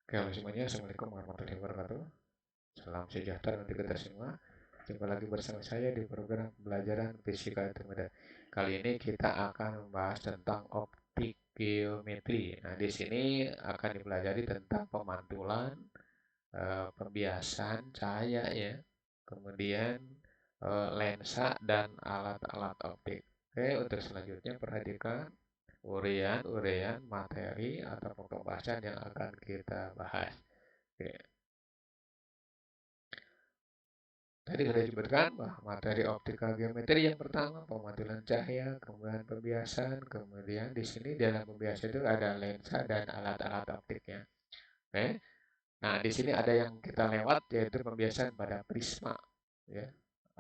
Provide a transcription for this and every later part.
Oke, halo semuanya. Assalamualaikum warahmatullahi wabarakatuh. Salam sejahtera untuk kita semua. Jumpa lagi bersama saya di program pembelajaran fisika itu mudah. Kali ini kita akan membahas tentang optik geometri. Nah, di sini akan dipelajari tentang pemantulan, pembiasan cahaya ya, kemudian lensa dan alat-alat optik. Oke, untuk selanjutnya perhatikan uraian materi atau pembahasan yang akan kita bahas. Oke. Tadi sudah disebutkan bahwa materi optikal geometri yang pertama pemantulan cahaya, kemudian pembiasan, kemudian di sini dalam pembiasan itu ada lensa dan alat-alat optiknya. Oke. Nah, di sini ada yang kita lewat yaitu pembiasan pada prisma ya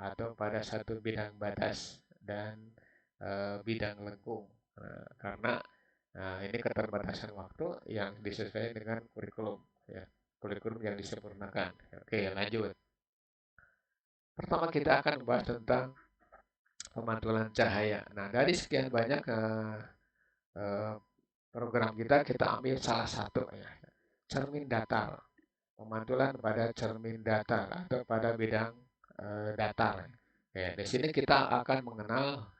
atau pada satu bidang batas dan bidang lengkung. Nah, karena ini keterbatasan waktu yang disesuaikan dengan kurikulum ya, kurikulum yang disempurnakan. Oke, lanjut. Pertama kita akan membahas tentang pemantulan cahaya. Nah, dari sekian banyak eh, program kita, kita ambil salah satu ya, cermin datar. Pemantulan pada cermin datar atau pada bidang datar. Ya, di sini kita akan mengenal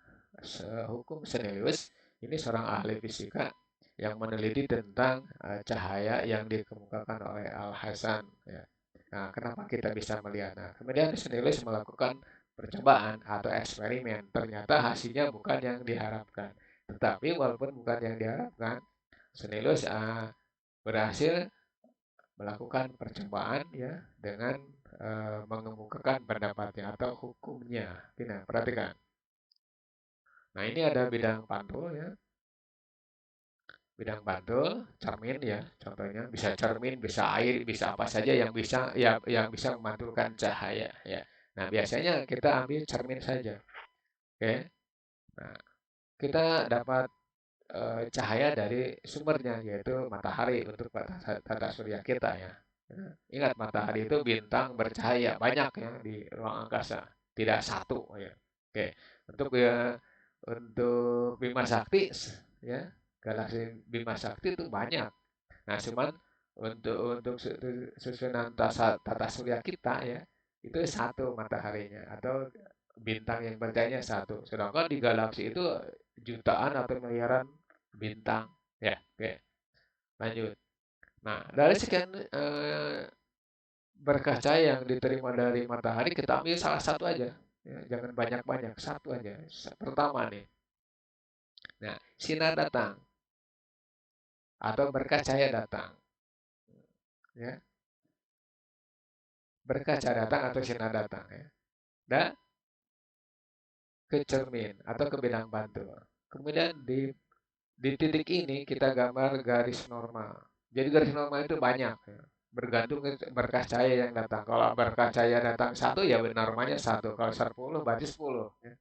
hukum Snellius. Ini seorang ahli fisika yang meneliti tentang cahaya yang dikemukakan oleh Al Hasan. Ya. Nah, kenapa kita bisa melihat? Nah, kemudian Snellius melakukan percobaan atau eksperimen. Ternyata hasilnya bukan yang diharapkan. Tetapi walaupun bukan yang diharapkan, Snellius berhasil melakukan percobaan ya dengan mengemukakan pendapatnya atau hukumnya. Nah, perhatikan. Nah, ini ada bidang pantul ya, bidang pantul, cermin ya, contohnya bisa cermin, bisa air, bisa apa saja yang bisa ya yang bisa memantulkan cahaya ya. Nah, biasanya kita ambil cermin saja. Oke. Nah, kita dapat cahaya dari sumbernya yaitu matahari untuk tata surya kita ya. Ingat matahari itu bintang bercahaya banyak ya di ruang angkasa, tidak satu ya. Oke, untuk Bima Sakti ya, galaksi Bima Sakti itu banyak. Nah, cuman untuk susunan tata surya kita ya, itu satu mataharinya atau bintang yang bercahaya satu. Sedangkan di galaksi itu jutaan atau miliaran bintang ya. Oke, lanjut. Nah, dari sekian berkah cahaya yang diterima dari matahari kita ambil salah satu aja. Ya, jangan banyak-banyak, satu aja. Pertama nih. Nah, sinar datang atau berkah cahaya datang. Ya, berkah cahaya datang atau sinar datang ya. Dan ke cermin atau ke bidang bantul. Kemudian di titik ini kita gambar garis normal. Jadi garis normal itu banyak ya. Bergantung berkah cahaya yang datang. Kalau berkah cahaya datang satu ya normalnya satu. Kalau 10 berarti 10. Ya.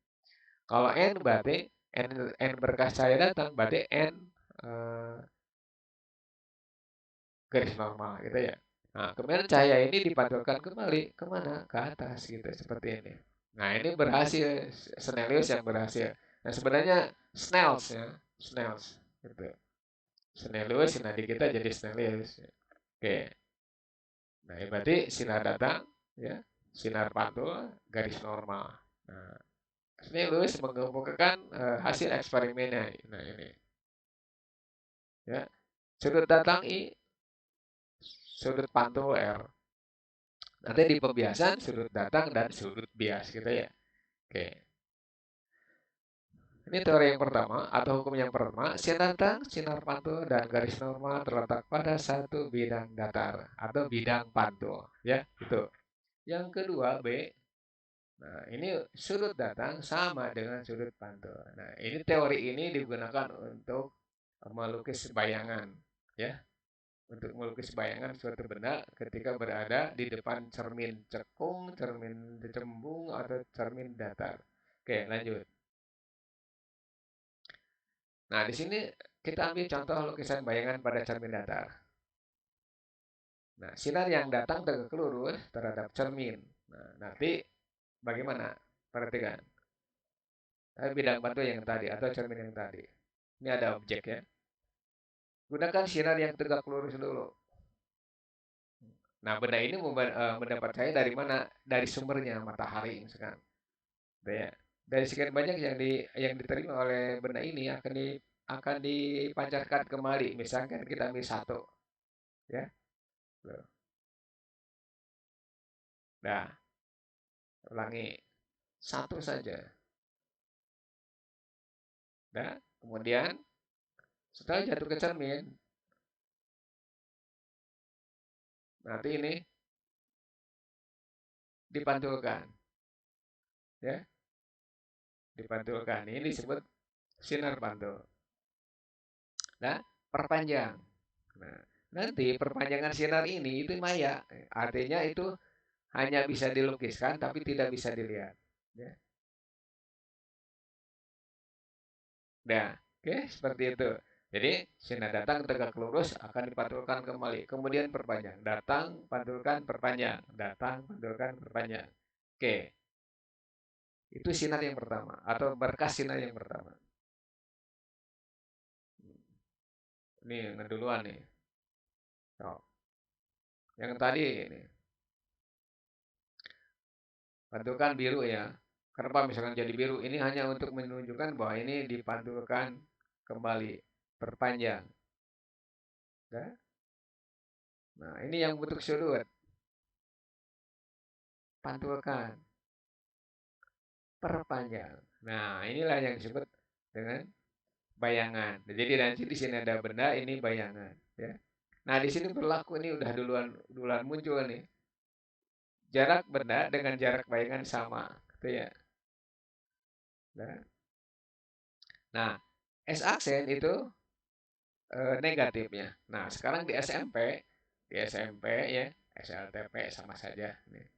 Kalau n berarti n berkah cahaya datang berarti n eh, garis normal gitu ya. Nah, kemudian cahaya ini dipantulkan kembali kemana? Ke atas gitu seperti ini. Nah, ini berhasil Snellius yang berhasil. Nah, sebenarnya Snells ya, Snells gitu. Snellius nanti kita jadi Snellius. Oke. Nah, ini berarti sinar datang ya, sinar pantul garis normal. Nah, Snellius mengemukakan hasil eksperimennya. Nah, ini ya. Sudut datang I, sudut pantul R. Nanti di pembiasan sudut datang dan sudut bias gitu ya. Oke. Ini teori yang pertama atau hukum yang pertama, sinar datang, sinar pantul dan garis normal terletak pada satu bidang datar atau bidang pantul, ya, itu. Yang kedua B, nah ini sudut datang sama dengan sudut pantul. Nah, ini teori ini digunakan untuk melukis bayangan, ya, untuk melukis bayangan suatu benda ketika berada di depan cermin cekung, cermin cembung, atau cermin datar. Oke, lanjut. Nah, di sini kita ambil contoh lukisan bayangan pada cermin datar. Nah, sinar yang datang tegak lurus terhadap cermin. Nah, nanti bagaimana? Perhatikan. Bidang batu yang tadi atau cermin yang tadi. Ini ada objek ya. Gunakan sinar yang tegak lurus dulu. Nah, benda ini mendapat cahaya dari mana? Dari sumbernya, matahari misalkan. Gitu ya. Dari sekian banyak yang diterima oleh benda ini akan dipancarkan kembali. Misalkan kita ambil satu, ya. Tuh. Nah, ulangi satu saja. Nah, kemudian setelah jatuh ke cermin, nanti ini dipantulkan, ya, dipantulkan. Ini disebut sinar pantul. Nah, perpanjang. Nah, nanti perpanjangan sinar ini itu maya. Artinya itu hanya bisa dilukiskan tapi tidak bisa dilihat. Ya. Nah, oke, seperti itu. Jadi, sinar datang tegak lurus akan dipantulkan kembali. Kemudian perpanjang. Datang, pantulkan, perpanjang. Datang, pantulkan, perpanjang. Oke, itu sinar yang pertama atau berkas sinar yang pertama. Ini yang keduluan nih. Oh, yang tadi ini pantulkan biru ya. Kenapa misalkan jadi biru? Ini hanya untuk menunjukkan bahwa ini dipantulkan kembali, perpanjang. Ya. Nah, ini yang bentuk sudut, pantulkan, perpanjang. Nah, inilah yang disebut dengan bayangan. Jadi nanti di sini ada benda, ini bayangan. Ya. Nah, di sini berlaku ini udah duluan duluan muncul nih. Jarak benda dengan jarak bayangan sama, gitu ya. Nah, S aksen itu negatifnya. Nah, sekarang di SMP ya, SLTP sama saja. Nih,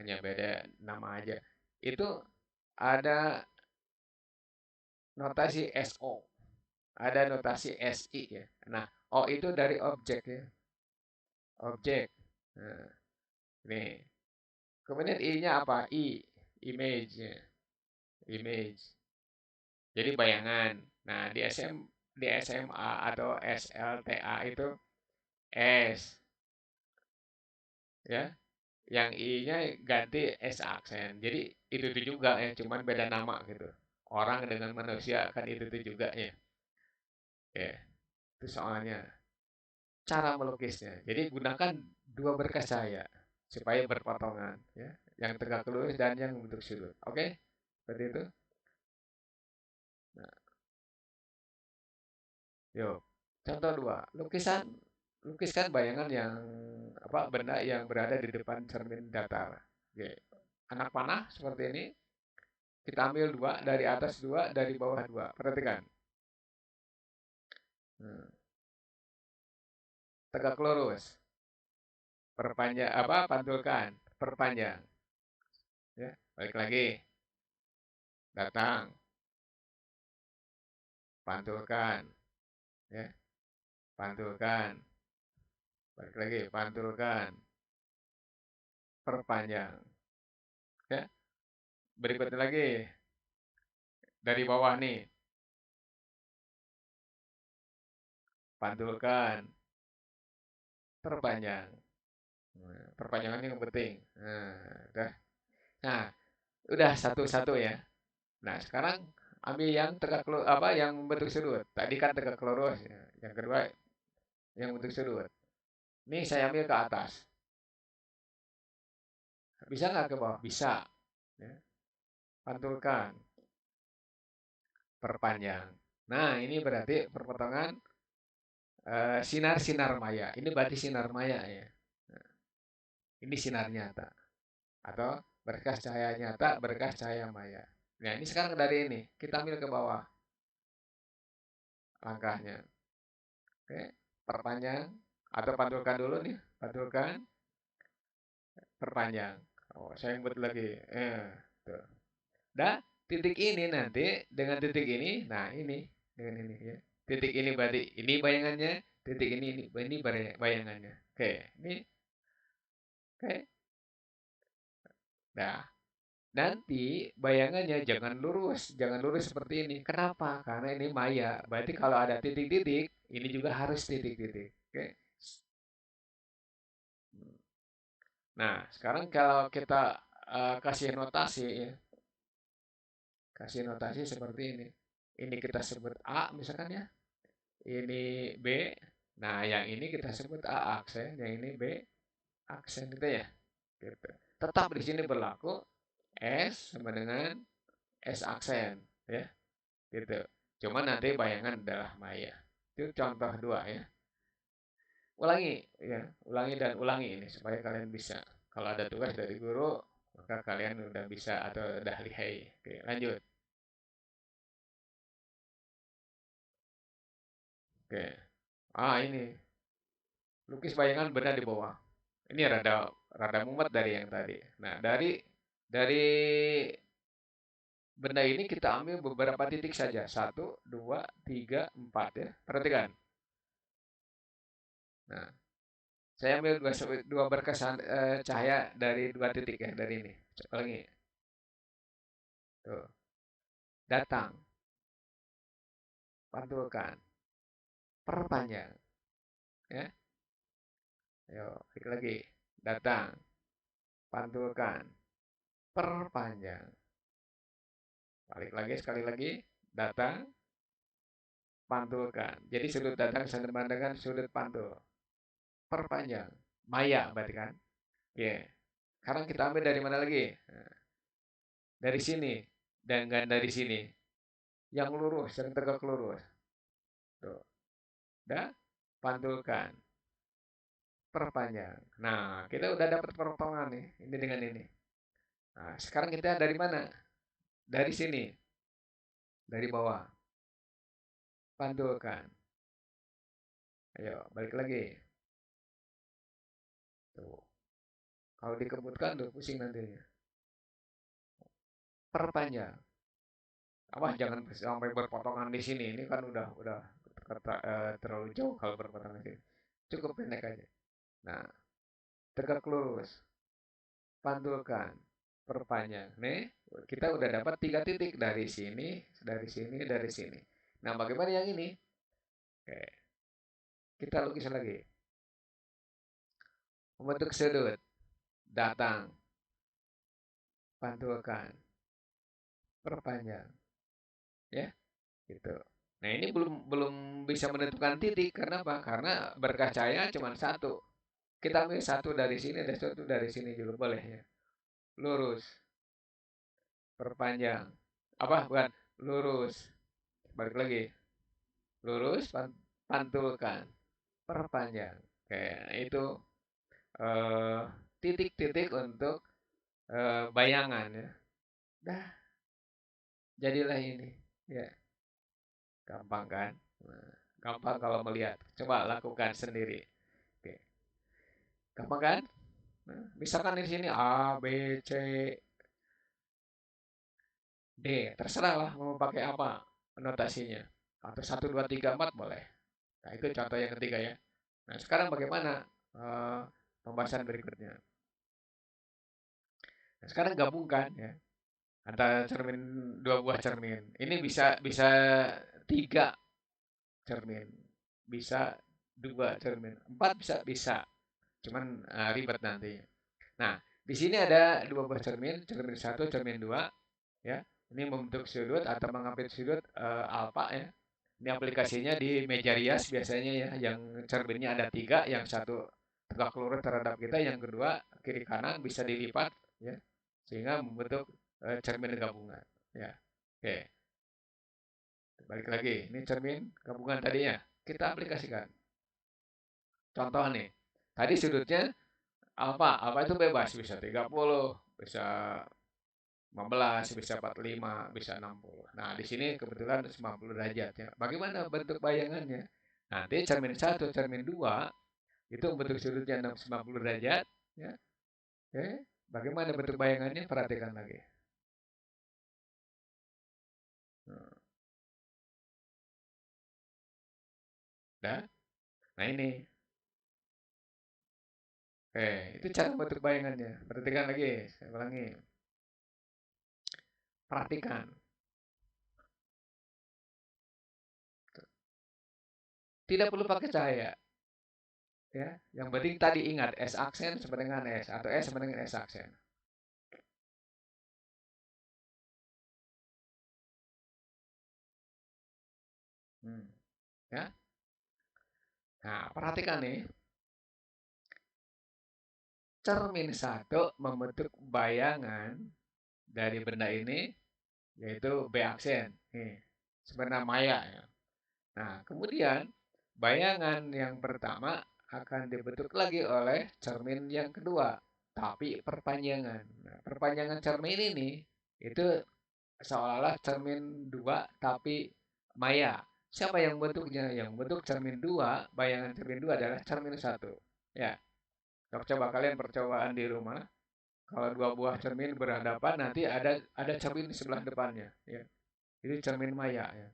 hanya beda nama aja. Itu ada notasi SO, ada notasi SI ya. Nah, O itu dari objek ya, objek. Nah, nih. Kemudian I-nya apa? Image ya, image. Jadi bayangan. Nah, di SMA atau SLTA itu S ya. Yang I-nya ganti S aksen. Jadi itu juga ya, cuman beda nama gitu. Orang dengan manusia kan itu juga ya. Ya, itu soalnya cara melukisnya. Jadi gunakan dua berkas cahaya supaya berpotongan ya. Yang tegak lurus dan yang bentuk sudut. Oke? Seperti itu. Nah, yuk. Contoh dua, lukiskan bayangan yang apa benda yang berada di depan cermin datar. Oke. Anak panah seperti ini. Kita ambil dua, dari atas dua, dari bawah dua. Perhatikan. Hmm. Tegak lurus. Perpanjang apa? Pantulkan. Perpanjang. Ya, balik lagi. Datang. Pantulkan. Ya, pantulkan. Balik lagi. Pantulkan. Perpanjang. Ya, berikutnya lagi. Dari bawah nih. Pantulkan. Perpanjang. Nah, perpanjangan yang penting. Nah, udah satu-satu ya. Nah, sekarang ambil yang tegak apa yang bentuk sudut. Tadi kan tegak lurus ya. Yang kedua yang bentuk sudut. Ini saya ambil ke atas. Bisa nggak ke bawah? Bisa. Ya. Pantulkan, perpanjang. Nah, ini berarti perpotongan sinar-sinar maya. Ini berarti sinar maya ya. Nah, ini sinar nyata. Atau berkas cahaya nyata, berkas cahaya maya. Nah, ini sekarang dari ini. Kita ambil ke bawah langkahnya. Oke, perpanjang. Atau pantulkan dulu nih. Pantulkan, perpanjang. Oh, saya yang buat lagi. Tuh. Dah, titik ini nanti dengan titik ini, nah ini dengan ini ya. Titik ini berarti ini bayangannya, titik ini bayangannya. Oke, ini oke. Nah, nanti bayangannya jangan lurus seperti ini. Kenapa? Karena ini maya. Berarti kalau ada titik-titik, ini juga harus titik-titik. Oke. Nah, sekarang kalau kita kasih notasi ya, kasih notasi seperti ini. Ini kita sebut A misalkan ya, ini B. Nah, yang ini kita sebut A aksen, yang ini B aksen gitu ya. Gitu. Tetap di sini berlaku S sama dengan S aksen ya, gitu. Cuma nanti bayangan adalah maya. Itu contoh dua ya. Ulangi ya, ulangi dan ulangi ini supaya kalian bisa. Kalau ada tugas dari guru, maka kalian udah bisa atau udah lihai. Oke, lanjut. Oke. Ini lukis bayangan benda di bawah. Ini rada rada mumet dari yang tadi. Nah, dari benda ini kita ambil beberapa titik saja. Satu, dua, tiga, empat ya. Perhatikan. Nah, saya ambil dua berkesan cahaya dari dua titik ya dari ini. Coba lagi. Tuh. Datang, pantulkan, perpanjang. Ya. Ayo, klik lagi. Datang, pantulkan, perpanjang. Balik lagi sekali lagi. Datang, pantulkan. Jadi sudut datang sama dengan sudut pantul. Perpanjang. Maya berarti kan? Ya. Yeah. Sekarang kita ambil dari mana lagi? Nah, dari sini. Dan dari sini. Yang lurus, yang tegak lurus. Tuh. Dah, pantulkan. Perpanjang. Nah, kita udah dapat potongan nih. Ini dengan ini. Nah, sekarang kita dari mana? Dari sini. Dari bawah. Pantulkan. Ayo, balik lagi. Tuh. Kalau dikebutkan tuh pusing nantinya. Perpanjang. Awas jangan sampai berpotongan di sini. Ini kan udah terlalu jauh kalau berpotongan di sini. Cukup pendek aja. Nah, tegak lurus. Pantulkan. Perpanjang. Nih, kita udah dapat 3 titik dari sini, dari sini, dari sini. Nah, bagaimana yang ini? Oke, kita lukis lagi. Membentuk sudut. Datang. Pantulkan. Perpanjang. Ya, gitu. Nah, ini belum belum bisa menentukan titik. Karena apa? Karena berkah cahaya cuma satu. Kita ambil satu dari sini dan satu dari sini juga boleh ya. Lurus, perpanjang. Apa? Bukan lurus. Balik lagi. Lurus, pantulkan, perpanjang. Kayak itu eh, titik-titik untuk bayangan ya. Dah, jadilah ini. Ya, gampang kan? Nah, gampang kalau melihat. Coba lakukan sendiri. Oke, gampang kan? Nah, misalkan di sini A, B, C, D, terserah lah mau pakai apa notasinya. Atau 1, 2, 3, 4 boleh. Nah, itu contoh yang ketiga ya. Nah, sekarang bagaimana pembahasan berikutnya? Nah, sekarang gabungkan ya antara cermin dua buah cermin. Ini bisa 3 cermin, bisa 2 cermin, 4 bisa. Cuman ribet nantinya. Nah, di sini ada 2 buah cermin, cermin satu, cermin dua, ya. Ini membentuk sudut atau mengapit sudut alfa ya. Ini aplikasinya di meja rias biasanya ya, yang cerminnya ada 3, yang satu tegak lurus terhadap kita, yang kedua kiri kanan bisa dilipat ya, sehingga membentuk cermin gabungan ya. Oke, balik lagi. Ini cermin gabungan tadinya. Kita aplikasikan. Contoh nih. Tadi sudutnya alfa, alfa itu bebas, bisa 30, bisa 15, bisa 45, bisa 60. Nah, di sini kebetulan 90 derajat ya. Bagaimana bentuk bayangannya? Nanti cermin satu, cermin 2 itu bentuk sudutnya 90 derajat ya. Oke, bagaimana bentuk bayangannya? Perhatikan lagi. Nah, nah ini. Itu cara bentuk bayangannya. Perhatikan lagi, saya ulangi. Perhatikan. Tidak perlu pakai cahaya. Ya. Yang penting tadi ingat S aksen sama dengan S atau S sama dengan S aksen. Ya. Nah, perhatikan nih. Cermin satu membentuk bayangan dari benda ini yaitu B aksen. Nih, sebenarnya maya ya. Nah, kemudian bayangan yang pertama akan dibentuk lagi oleh cermin yang kedua, tapi perpanjangan. Nah, perpanjangan cermin ini itu seolah-olah cermin dua tapi maya. Siapa yang bentuknya? Yang bentuk cermin dua, bayangan cermin dua adalah cermin satu. Ya, coba kalian percobaan di rumah. Kalau dua buah cermin berhadapan, nanti ada cermin di sebelah depannya. Ya, ini cermin maya. Ya.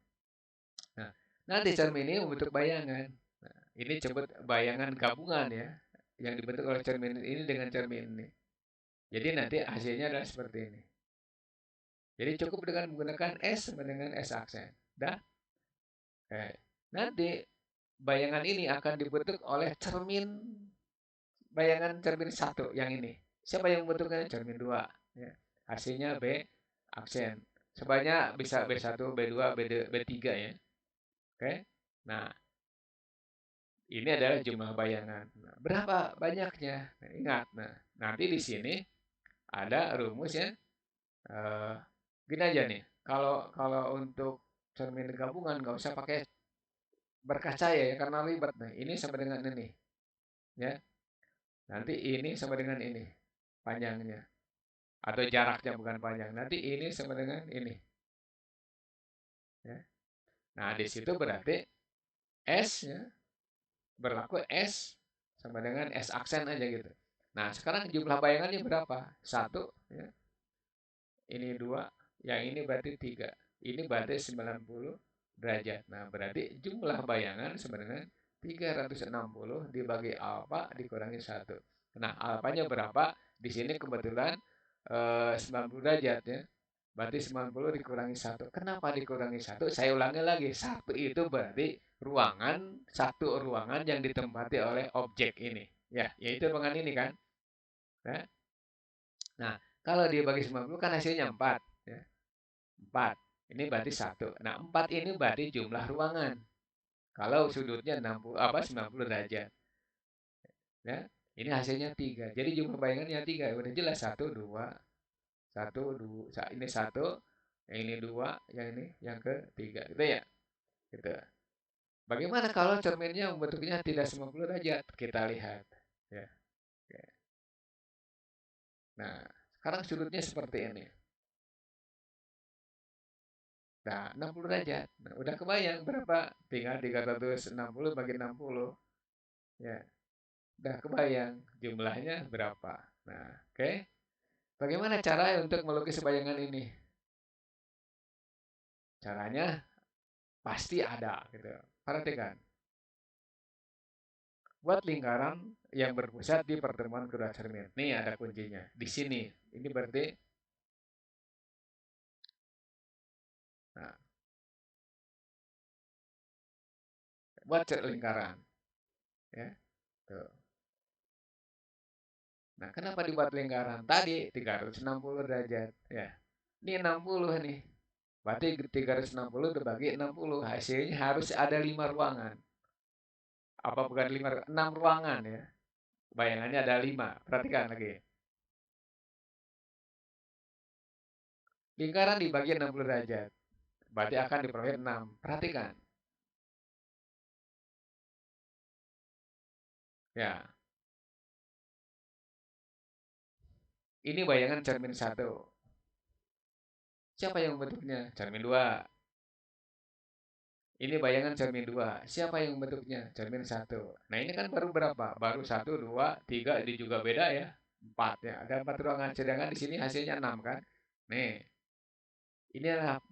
Nah, nanti cermin ini membentuk bayangan. Nah, ini disebut bayangan gabungan ya, yang dibentuk oleh cermin ini dengan cermin ini. Jadi nanti hasilnya adalah seperti ini. Jadi cukup dengan menggunakan S sama dengan S aksen. Dah. Nanti bayangan ini akan dibentuk oleh bayangan cermin satu yang ini. Siapa yang membentuknya? Cermin dua. Ya. Hasilnya B aksen. Sebanyak bisa B1, B2, B3 ya. Oke. Nah, ini adalah jumlah bayangan. Nah, berapa banyaknya? Nah, ingat, nah, nanti di sini ada rumusnya. Eh, Gini aja nih, kalau kalau untuk cermin gabungan nggak usah pakai berkaca ya, karena ribet. Nah, ini sama dengan ini, ya. Nanti ini sama dengan ini panjangnya, atau jaraknya bukan panjang. Nanti ini sama dengan ini, ya. Nah, di situ berarti S ya, berlaku S sama dengan S aksen aja gitu. Nah, sekarang jumlah bayangannya berapa? Satu, ya. Ini dua, yang ini berarti tiga. Ini berarti 90 derajat. Nah, berarti jumlah bayangan sebenarnya 360 dibagi alfa dikurangi satu. Nah, alfanya berapa? Di sini kebetulan 90 derajat ya. Berarti 90 dikurangi satu. Kenapa dikurangi satu? Saya ulangi lagi. Satu itu berarti satu ruangan yang ditempati oleh objek ini. Ya, yaitu ruangan ini kan. Nah, nah kalau dibagi 90 kan hasilnya 4. Ya. 4. Ini berarti satu. Nah, 4 ini berarti jumlah ruangan. Kalau sudutnya 60 apa 90 derajat. Ya. Ini hasilnya 3. Jadi jumlah bayangannya 3. Udah jelas 1 2 1 2. Ini 1, yang ini 2, yang ini yang ketiga. Gitu ya. Gitu. Bagaimana kalau cerminnya bentuknya tidak 90 derajat? Kita lihat. Ya. Oke. Nah, sekarang sudutnya seperti ini. Nah, 60 derajat. Nah, udah kebayang berapa? Tinggal 360 bagi 60. Ya, udah kebayang jumlahnya berapa. Nah, oke. Bagaimana cara untuk melukis bayangan ini? Caranya pasti ada gitu. Perhatikan. Buat lingkaran yang berpusat di pertemuan kedua cermin. Nih ada kuncinya. Di sini. Ini berarti nah, buat lingkaran ya. Tuh. Nah, kenapa dibuat lingkaran? Tadi 360 derajat ya. Ini 60 nih. Berarti 360 dibagi 60. Hasilnya harus ada 5 ruangan. Apa bukan 5, 6 ruangan ya. Bayangannya ada 5. Perhatikan lagi. Lingkaran dibagi 60 derajat. Berarti akan diperoleh 6. Perhatikan. Ya, ini bayangan cermin satu. Siapa yang membentuknya? Cermin 2. Ini bayangan cermin 2. Siapa yang membentuknya? Cermin satu. Nah, ini kan baru berapa? Baru 1, 2, 3. Ini juga beda ya. 4 ya. Ada 4 ruangan. Sedangkan di sini hasilnya 6 kan? Nih, ini adalah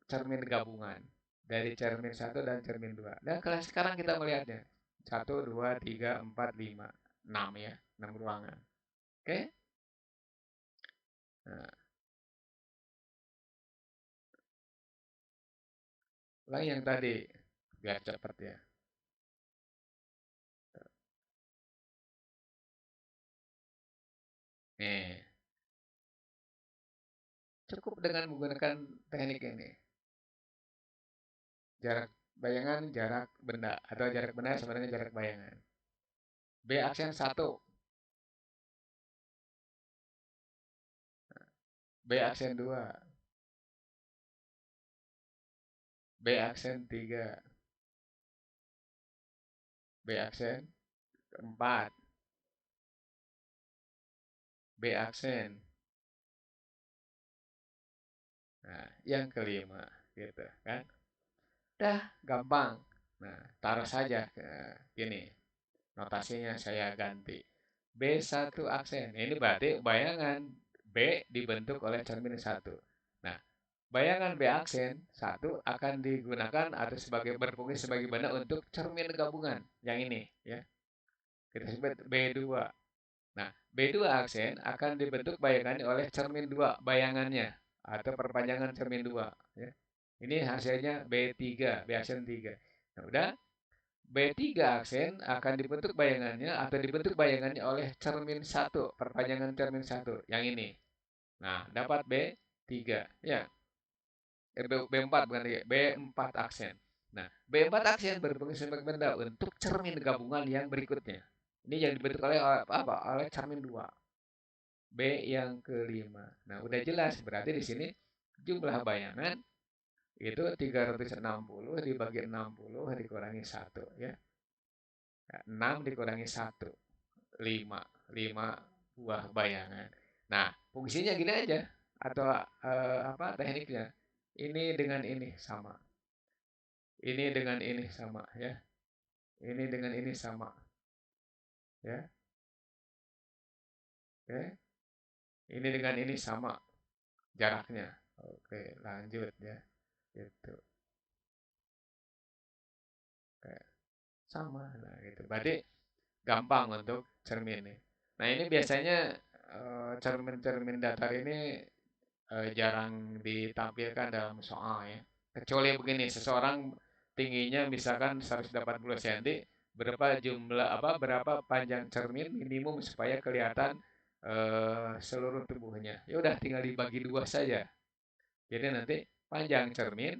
cermin gabungan dari cermin satu dan cermin 2. Dan kalau sekarang kita melihatnya. Satu, 2, 3, 4, 5, 6 ya. 6 ruangan. Oke? Nah, ulang yang tadi. Biar cepat ya. Nih, cukup dengan menggunakan teknik ini. Jarak bayangan, jarak benda. Atau jarak benda sebenarnya jarak bayangan. B aksen 1, B aksen 2, B aksen 3, B aksen 4, B aksen. Nah, yang kelima, gitu kan? Dah, gampang. Nah, taruh saja gini. Notasinya saya ganti. B1 aksen. Ini berarti bayangan B dibentuk oleh cermin 1. Nah, bayangan B aksen 1 akan digunakan atau sebagai berfungsi sebagai benda untuk cermin gabungan. Yang ini, ya. Kita sebut B2. Nah, B2 aksen akan dibentuk bayangannya oleh cermin 2 bayangannya atau perpanjangan cermin 2, ya. Ini hasilnya B3, B aksen 3. Nah, udah B3 aksen akan dibentuk bayangannya atau dibentuk bayangannya oleh cermin 1, perpanjangan cermin 1 yang ini. Nah, dapat B3, ya. B4 bukan B4 aksen. Nah, B4 aksen berfungsi sebagai benda untuk cermin gabungan yang berikutnya. Ini yang dibentuk oleh apa? Oleh cermin 2. B yang kelima. Nah, udah jelas berarti di sini jumlah bayangan itu 360 dibagi 60 dikurangi 1, ya. 6 dikurangi 1, 5. 5 buah bayangan. Nah, fungsinya gini aja atau apa tekniknya? Ini dengan ini sama. Ini dengan ini sama, ya. Ini dengan ini sama, ya. Oke. Ini dengan ini sama jaraknya. Oke, lanjut ya. Gitu. Oke, sama. Nah, gitu. Berarti gampang untuk cermin nih. Nah, ini biasanya cermin-cermin datar ini jarang ditampilkan dalam soal, ya. Kecuali begini, seseorang tingginya misalkan 180 cm, berapa panjang cermin minimum supaya kelihatan seluruh tubuhnya. Ya udah tinggal dibagi dua saja. Jadi nanti panjang cermin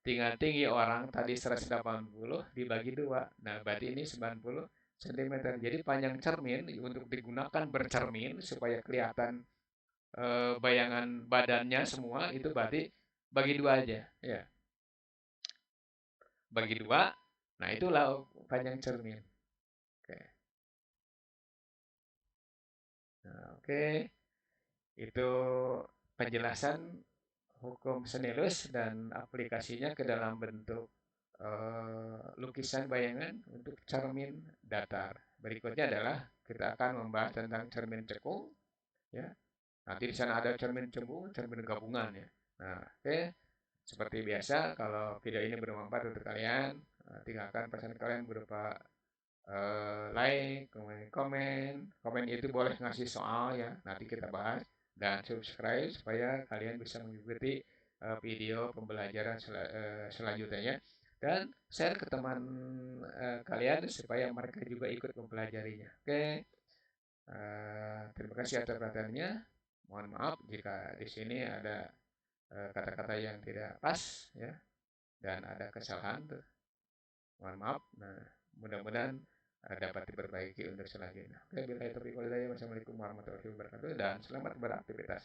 tinggal tinggi orang tadi 180 dibagi dua. Nah, berarti ini 90 cm. Jadi panjang cermin untuk digunakan bercermin supaya kelihatan bayangan badannya semua itu berarti bagi dua aja, ya. Bagi dua. Nah, itulah panjang cermin. Oke. Nah, oke. Itu penjelasan hukum senilus dan aplikasinya ke dalam bentuk lukisan bayangan untuk cermin datar. Berikutnya adalah kita akan membahas tentang cermin cekung, ya. Nanti di sana ada cermin cembung, cermin gabungan, ya. Nah, oke. Seperti biasa, kalau video ini bermanfaat untuk kalian, tinggalkan pesan kalian berupa like, kemudian komen. Komen itu boleh ngasih soal, ya. Nanti kita bahas. Dan subscribe supaya kalian bisa mengikuti video pembelajaran selanjutnya, ya. Dan share ke teman kalian supaya mereka juga ikut mempelajarinya. Oke. Terima kasih atas perhatiannya. Mohon maaf jika di sini ada kata-kata yang tidak pas, ya, dan ada kesalahan tuh. Mohon maaf. Nah, mudah-mudahan dapat diperbaiki untuk selanjutnya. Oke, bila itu, wassalamualaikum warahmatullahi wabarakatuh dan selamat beraktivitas.